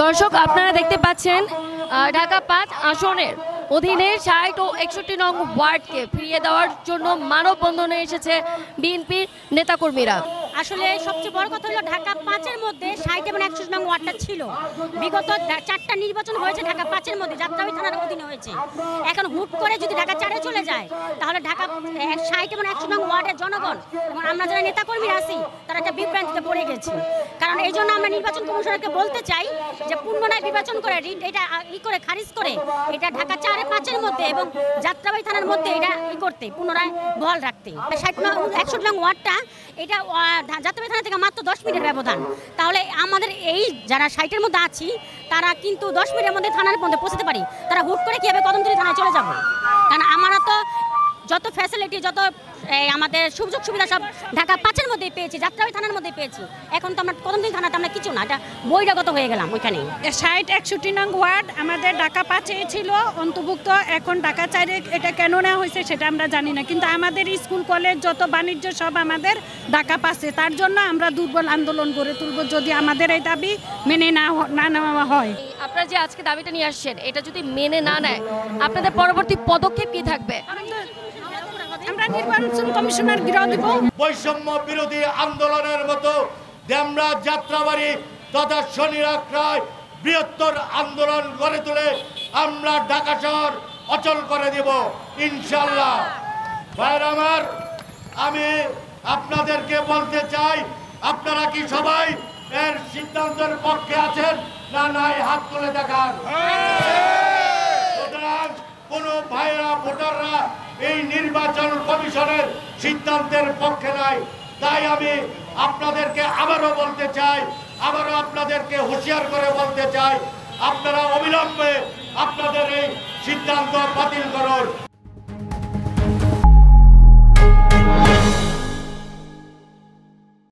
দর্শক আপনারা দেখতে পাচ্ছেন ঢাকা ৫ আসনের অধীনে ৬০ ও ৬১ নং ওয়ার্ডকে ফিরিয়ে দেওয়ার জন্য মানববন্ধনে এসেছে বিএনপির নেতাকর্মীরা। আসলে সবচেয়ে বড় কথা হলো ঢাকা ৫-এর মধ্যে ৬০ এবং ৬১ নং ওয়ার্ডটা ছিল। বিগত ৪টা নির্বাচন হয়েছে ঢাকা ৫-এর মধ্যে, যাত্রাবাড়ী থানার অধীনে হয়েছে। এখন হুট করে যদি ঢাকা ৪-এ চলে যায় তাহলে ঢাকা ৬০ এবং ৬১ নং ওয়ার্ডের জনগণ এবং আমরা যারা নেতাকর্মীরা আছি তারা একটা বিভ্রান্তিতে পড়ে গেছি। কারণ এই জন্য আমরা নির্বাচন কমিশনারকে বলতে চাই যে পুনরায় নির্বাচন করে এটা করে খারিজ করে এটা ঢাকা ৪-৫-এর মধ্যে এবং যাত্রাবাড়ী থানার মধ্যে এটা করতে পুনরায় বহাল রাখতে। ৬১ নং ওয়ার্ডটা এটা যাত্রাবাড়ী থানা থেকে মাত্র 10 মিনিটের ব্যবধান। তাহলে আমাদের এই যারা ৬০-এর মধ্যে আছি তারা কিন্তু 10 মিনিটের মধ্যে থানার মধ্যে পৌঁছতে পারি। তারা হুট করে কীভাবে কদমতলী থানায় চলে যাবো? কারণ আমরা তো যত ফ্যাসিলিটি যত আমাদের সুযোগ সুবিধা সব ঢাকা ৫-এর মধ্যেই পেয়েছি, যাত্রাবাড়ী থানার মধ্যেই পেয়েছি। এখন তো আমরা কদমতলী থানাতে আমরা কিছু না, এটা বহিরাগত হয়ে গেলাম ওইখানে। ৬০-৬১ নং ওয়ার্ড আমাদের ঢাকা ৫-এ ছিল অন্তর্ভুক্ত, এখন ঢাকা ৪-এ এটা কেন নেওয়া হয়েছে সেটা আমরা জানি না। কিন্তু আমাদের স্কুল কলেজ যত বাণিজ্য সব আমাদের ঢাকা ৫-এ। তার জন্য আমরা দুর্বল আন্দোলন গড়ে তুলব যদি আমাদের এই দাবি মেনে না নেওয়া হয়। আপনারা যে আজকে দাবিটা নিয়ে আসছেন এটা যদি মেনে না নেয় আপনাদের পরবর্তী পদক্ষেপ কি থাকবে? আমরা নির্বাচন কমিশনার গিরফ দেব। বৈষম্য বিরোধী আন্দোলনের মতো আমরা যাত্রাবাড়ী তথা শনিরাখড়ায় বৃহত্তর আন্দোলন গড়ে তুলে আমরা ঢাকা শহর অচল করে দেব ইনশাআল্লাহ। ভাইরা আমার, আমি আপনাদেরকে বলতে চাই, আপনারা কি সবাই এর সিদ্ধান্তের পক্ষে আছেন না নাই? হাত তুলে দেখান। সুতরাং কোনো ভাইরা ভোটাররা এই নির্বাচন কমিশনের সিদ্ধান্তের পক্ষে নাই। তাই আমি আপনাদেরকে আবারও বলতে চাই, আবারও আপনাদেরকে হুঁশিয়ার করে বলতে চাই, আপনারা অবিলম্বে আপনাদের এই সিদ্ধান্ত বাতিল